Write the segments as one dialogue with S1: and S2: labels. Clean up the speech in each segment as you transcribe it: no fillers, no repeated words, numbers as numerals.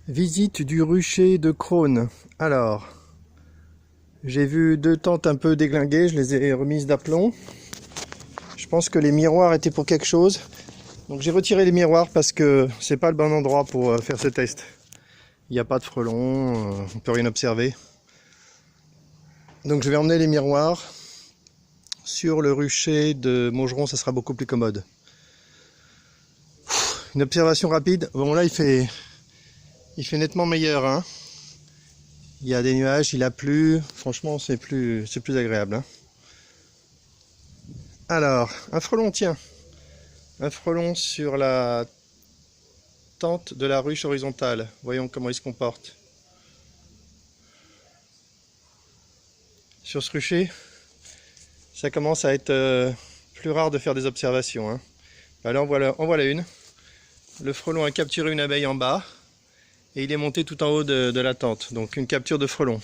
S1: Visite du rucher de Crosne. Alors, j'ai vu 2 tentes un peu déglinguées, je les ai remises d'aplomb. Je pense que les miroirs étaient pour quelque chose. Donc j'ai retiré les miroirs parce que c'est pas le bon endroit pour faire ce test. Il n'y a pas de frelons, on peut rien observer. Donc je vais emmener les miroirs sur le rucher de Maugeron, ça sera beaucoup plus commode. Une observation rapide. Bon là il fait nettement meilleur, hein. Il y a des nuages, il a plu. Franchement c'est plus agréable, hein. Alors, un frelon, tiens. Un frelon sur la tente de la ruche horizontale. Voyons comment il se comporte. Sur ce rucher, ça commence à être plus rare de faire des observations, hein. Là, en voilà une. Le frelon a capturé une abeille en bas et il est monté tout en haut de la tente. Donc une capture de frelon.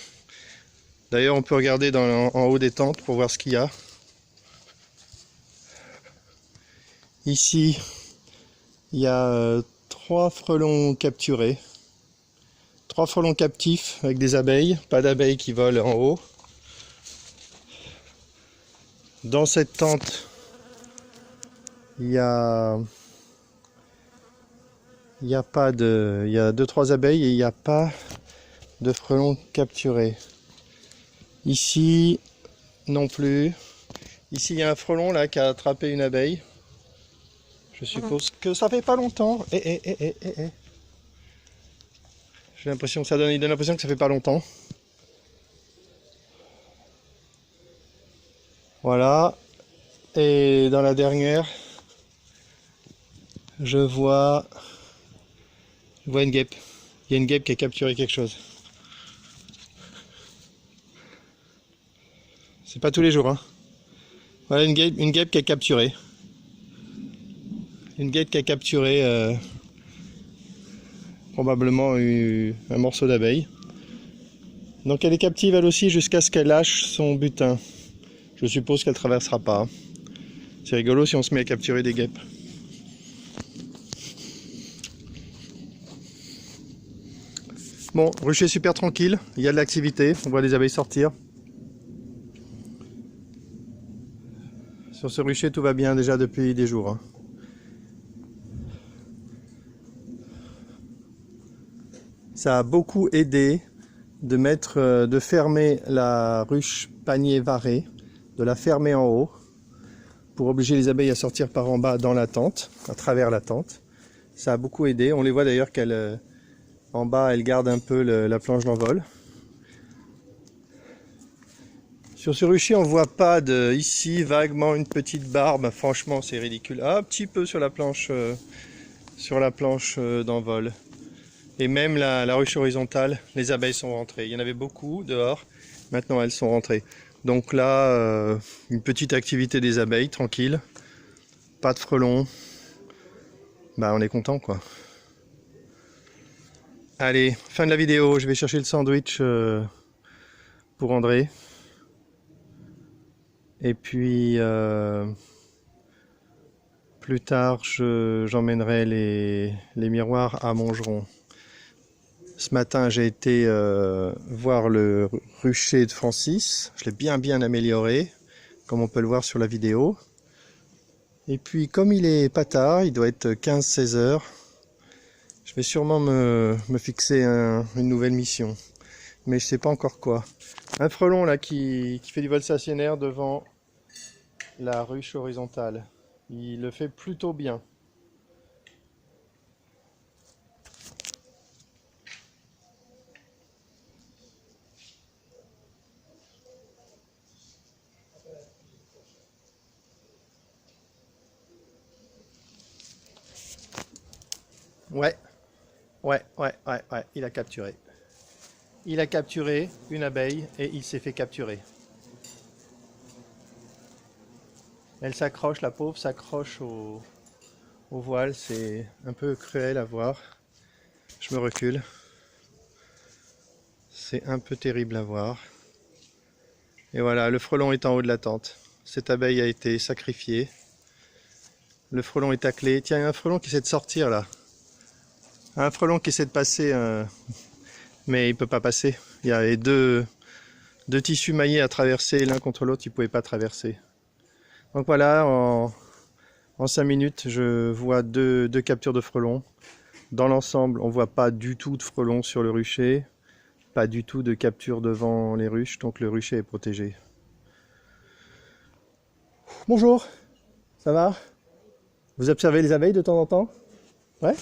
S1: D'ailleurs, on peut regarder en haut des tentes pour voir ce qu'il y a. Ici, il y a 3 frelons capturés. 3 frelons captifs avec des abeilles. Pas d'abeilles qui volent en haut. Dans cette tente, il y a 2-3 abeilles et il n'y a pas de frelons capturés. Ici, non plus. Ici, il y a un frelon là qui a attrapé une abeille. Je suppose que ça fait pas longtemps. J'ai l'impression que il donne l'impression que ça fait pas longtemps. Voilà. Et dans la dernière, je vois une guêpe. Il y a une guêpe qui a capturé quelque chose. C'est pas tous les jours, hein. Voilà une guêpe qui a capturé. Une guêpe qui a capturé probablement un morceau d'abeille. Donc elle est captive elle aussi jusqu'à ce qu'elle lâche son butin. Je suppose qu'elle traversera pas. C'est rigolo si on se met à capturer des guêpes. Bon, rucher super tranquille, il y a de l'activité, on voit les abeilles sortir. Sur ce rucher tout va bien déjà depuis des jours, hein. Ça a beaucoup aidé de fermer la ruche panier varé, de la fermer en haut, pour obliger les abeilles à sortir par en bas dans la tente, à travers la tente. Ça a beaucoup aidé, on les voit d'ailleurs qu'elles, en bas, elles gardent un peu la planche d'envol. Sur ce rucher, on voit pas ici vaguement une petite barbe, franchement c'est ridicule. Un petit peu sur la planche d'envol. Et même la ruche horizontale, les abeilles sont rentrées. Il y en avait beaucoup dehors, maintenant elles sont rentrées. Donc là, une petite activité des abeilles, tranquille. Pas de frelons. Bah on est content quoi. Allez, fin de la vidéo, je vais chercher le sandwich pour André. Et puis plus tard, j'emmènerai les miroirs à Maugeron. Ce matin, j'ai été voir le rucher de Francis. Je l'ai bien amélioré, comme on peut le voir sur la vidéo. Et puis, comme il est pas tard, il doit être 15-16 heures, je vais sûrement me fixer une nouvelle mission. Mais je sais pas encore quoi. Un frelon là qui fait du vol stationnaire devant la ruche horizontale. Il le fait plutôt bien. Ouais, il a capturé. Il a capturé une abeille et il s'est fait capturer. Elle s'accroche, la pauvre s'accroche au voile, c'est un peu cruel à voir. Je me recule. C'est un peu terrible à voir. Et voilà, le frelon est en haut de la tente. Cette abeille a été sacrifiée. Le frelon est taclé. Tiens, il y a un frelon qui essaie de sortir là. Un frelon qui essaie de passer, mais il peut pas passer. Il y a deux tissus maillés à traverser, l'un contre l'autre, il ne pouvait pas traverser. Donc voilà, en 5 minutes, je vois deux captures de frelons. Dans l'ensemble, on ne voit pas du tout de frelons sur le rucher, pas du tout de capture devant les ruches, donc le rucher est protégé. Bonjour, ça va? Vous observez les abeilles de temps en temps? Ouais?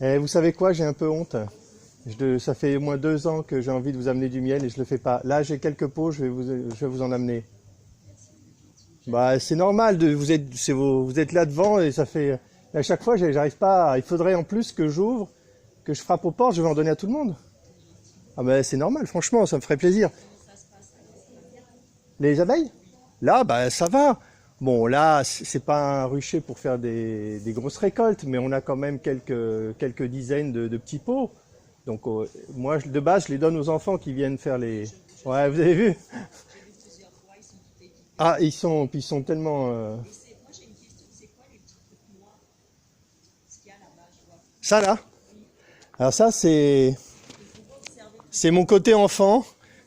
S1: Et vous savez quoi, j'ai un peu honte. Ça fait au moins 2 ans que j'ai envie de vous amener du miel et je le fais pas. Là, j'ai quelques pots, je vais vous en amener. Bah, c'est normal, vous êtes là devant et ça fait... À chaque fois, j'arrive pas... Il faudrait en plus que j'ouvre, que je frappe aux portes, je vais en donner à tout le monde. Ah bah, c'est normal, franchement, ça me ferait plaisir. Les abeilles? Là, bah, ça va. Bon, là, c'est pas un rucher pour faire des grosses récoltes, mais on a quand même quelques dizaines de petits pots. Donc, moi, de base, je les donne aux enfants qui viennent faire les... Ouais, vous avez vu? Ah, ils sont tellement... Ça, là? Alors ça, c'est mon côté enfant.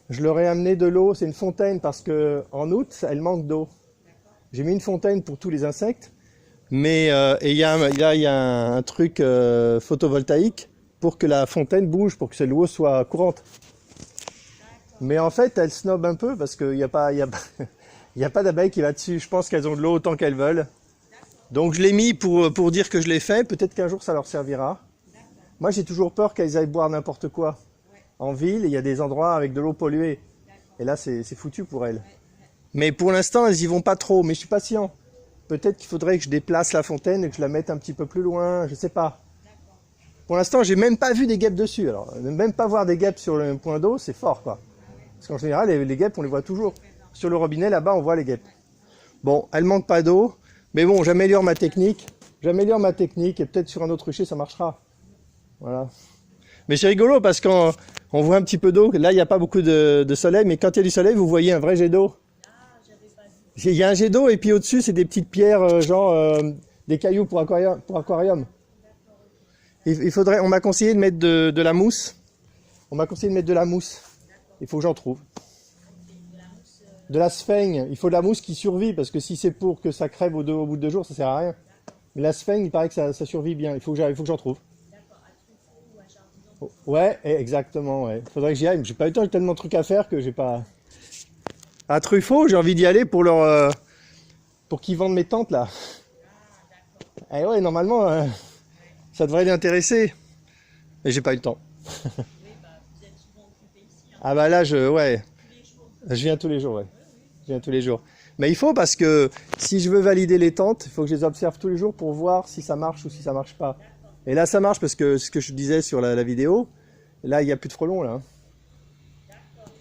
S1: Je leur ai amené de l'eau. C'est une fontaine parce que en août, elle manque d'eau. J'ai mis une fontaine pour tous les insectes. Mais et il y a un truc photovoltaïque pour que la fontaine bouge, pour que l'eau soit courante. Mais en fait, elle snob un peu parce qu'il n'y a pas, il y a pas d'abeille qui va dessus. Je pense qu'elles ont de l'eau autant qu'elles veulent. Donc je l'ai mis pour dire que je l'ai fait. Peut-être qu'un jour ça leur servira. Moi, j'ai toujours peur qu'elles aillent boire n'importe quoi. En ville, il y a des endroits avec de l'eau polluée. Et là, c'est foutu pour elles. Mais pour l'instant, elles y vont pas trop. Mais je suis patient. Peut-être qu'il faudrait que je déplace la fontaine et que je la mette un petit peu plus loin. Je sais pas. Pour l'instant, j'ai même pas vu des guêpes dessus. Alors, ne même pas voir des guêpes sur le point d'eau, c'est fort, quoi. Parce qu'en général, les guêpes, on les voit toujours. Sur le robinet, là-bas, on voit les guêpes. Bon, elles manquent pas d'eau. Mais bon, j'améliore ma technique. J'améliore ma technique et peut-être sur un autre rucher, ça marchera. Voilà. Mais c'est rigolo parce qu'on voit un petit peu d'eau. Là, il n'y a pas beaucoup de soleil, mais quand il y a du soleil, vous voyez un vrai jet d'eau. Il y a un jet d'eau et puis au-dessus, c'est des petites pierres, des cailloux pour aquarium. On m'a conseillé de mettre de la mousse. On m'a conseillé de mettre de la mousse. Il faut que j'en trouve. De la sphaigne. Il faut de la mousse qui survit parce que si c'est pour que ça crève au bout de 2 jours, ça sert à rien. Mais la sphaigne, il paraît que ça survit bien. Il faut que j'en trouve. Ouais, exactement. Ouais. Faudrait que j'y aille. J'ai pas eu le temps, j'ai tellement de trucs à faire que j'ai pas. À Truffaut, j'ai envie d'y aller pour pour qu'ils vendent mes tentes là. Eh ouais, normalement, ça devrait les intéresser. Mais j'ai pas eu le temps. Ah bah là, ouais, je viens tous les jours, ouais. Je viens tous les jours. Mais il faut parce que si je veux valider les tentes, il faut que je les observe tous les jours pour voir si ça marche ou si ça marche pas. Et là, ça marche parce que ce que je disais sur la vidéo, là, il n'y a plus de frelons là.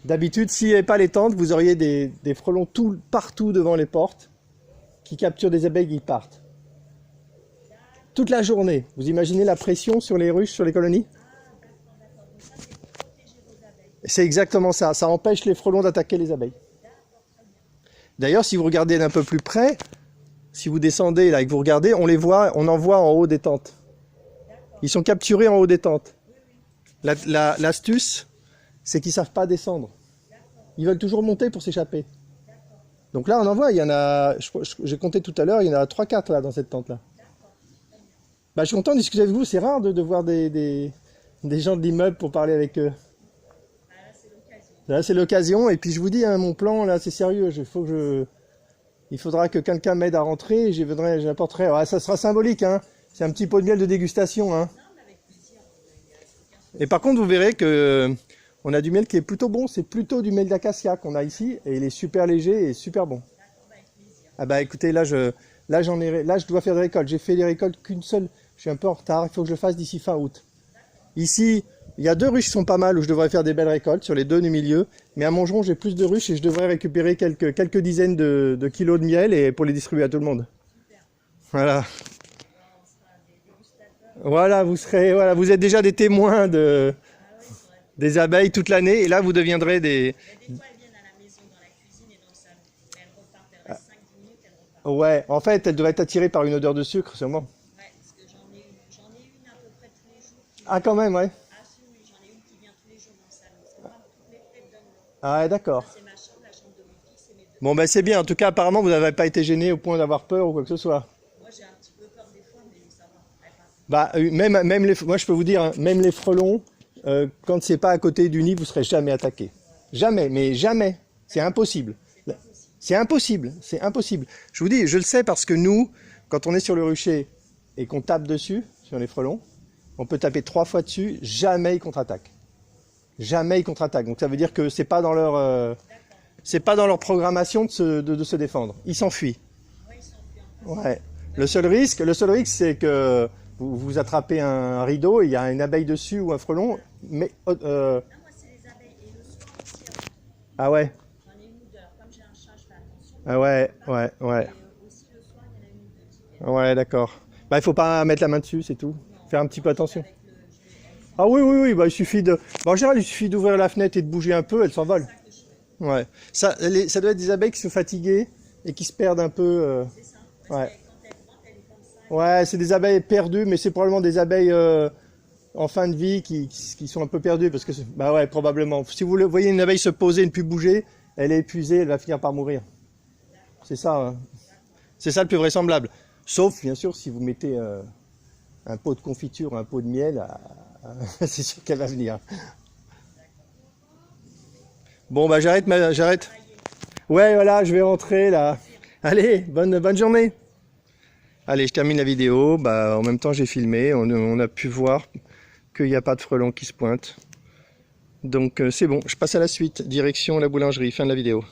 S1: D'habitude, s'il n'y avait pas les tentes, vous auriez des frelons partout devant les portes qui capturent des abeilles qui partent. Toute la journée. Vous imaginez la pression sur les ruches, sur les colonies? C'est exactement ça. Ça empêche les frelons d'attaquer les abeilles. D'ailleurs, si vous regardez d'un peu plus près, si vous descendez là et que vous regardez, on les voit, on en voit en haut des tentes. Ils sont capturés en haut des tentes. L'astuce, c'est qu'ils ne savent pas descendre. Ils veulent toujours monter pour s'échapper. Donc là, on en voit, il y en a, j'ai compté tout à l'heure, il y en a 3-4 là dans cette tente-là. Bah, je suis content de discuter avec vous, c'est rare de voir des gens de l'immeuble pour parler avec eux. Là, c'est l'occasion, et puis je vous dis, hein, mon plan, là, c'est sérieux, il faudra que quelqu'un m'aide à rentrer, j'apporterai, ouais, ça sera symbolique, hein. C'est un petit pot de miel de dégustation, hein. Et par contre, vous verrez que on a du miel qui est plutôt bon, c'est plutôt du miel d'acacia qu'on a ici, et il est super léger et super bon. Ah bah écoutez, là je dois faire des récoltes, j'ai fait les récoltes qu'une seule, je suis un peu en retard, il faut que je le fasse d'ici fin août. Ici, il y a 2 ruches qui sont pas mal où je devrais faire des belles récoltes, sur les 2 du milieu, mais à Montgeron, j'ai plus de ruches et je devrais récupérer quelques dizaines de kilos de miel et pour les distribuer à tout le monde. Voilà. Voilà, vous êtes déjà des témoins des abeilles toute l'année et là vous deviendrez des... Ouais, en fait, elle devrait être attirée par une odeur de sucre, sûrement.
S2: Ouais, parce que j'en ai une à peu près tous les jours.
S1: Ah, quand même, ouais.
S2: Ah si, oui, j'en ai une qui vient tous les jours dans le salon. Parce que moi, toutes mes fêtes donnent l'eau.
S1: Ah, ouais, d'accord.
S2: C'est ma chambre, la chambre de mon fils et mes deux.
S1: Bon, ben c'est bien. En tout cas, apparemment, vous n'avez pas été gêné au point d'avoir peur ou quoi que ce soit.
S2: Moi, j'ai un petit peu peur des fois, mais ça va. Elle passe.
S1: Bah, même les, moi, je peux vous dire, hein, même les frelons, quand c'est pas à côté du nid, vous serez jamais attaqué. Jamais, mais jamais. C'est impossible. C'est impossible. C'est impossible. Je vous dis, je le sais parce que nous, quand on est sur le rucher et qu'on tape dessus, sur les frelons, on peut taper 3 fois dessus, jamais ils contre-attaquent. Jamais ils contre-attaquent. Donc ça veut dire que c'est pas dans leur programmation de se défendre. Ils s'enfuient.
S2: Ouais, ils s'enfuient.
S1: Ouais. Le seul risque, c'est que vous attrapez un rideau, il y a une abeille dessus ou un frelon, mais
S2: Non, moi, c'est les abeilles. Et le soir aussi,
S1: ah ouais,
S2: j'en ai une ou deux. Alors, comme j'ai un chat, je fais attention.
S1: ah ouais, ouais, ouais,
S2: Et aussi, le soir, il y en a une ou deux qui viennent.
S1: ouais, d'accord. Bah, il faut pas mettre la main dessus, c'est tout. Faire un petit peu attention.
S2: Avec le, elles
S1: Ah oui, oui, oui, bah, il suffit de. Bah, en général, il suffit d'ouvrir la fenêtre et de bouger un peu, elles s'envolent.
S2: ça que je fais.
S1: Ouais. Ça doit être des abeilles qui sont fatiguées et qui se perdent un peu.
S2: C'est ça. Parce
S1: Ouais.
S2: que quand elle rentre, elle est comme ça.
S1: Ouais, c'est des abeilles perdues, mais c'est probablement des abeilles en fin de vie qui sont un peu perdues parce que bah ouais, probablement. Si vous voyez une abeille se poser et ne plus bouger, elle est épuisée, elle va finir par mourir. C'est ça, hein. C'est ça le plus vraisemblable. Sauf bien sûr si vous mettez un pot de confiture, un pot de miel, c'est sûr qu'elle va venir. Bon bah j'arrête. Ouais, voilà, je vais rentrer là. Allez, bonne journée. Allez, je termine la vidéo. Bah, en même temps, j'ai filmé. On a pu voir qu'il n'y a pas de frelons qui se pointent. Donc, c'est bon. Je passe à la suite. Direction la boulangerie. Fin de la vidéo.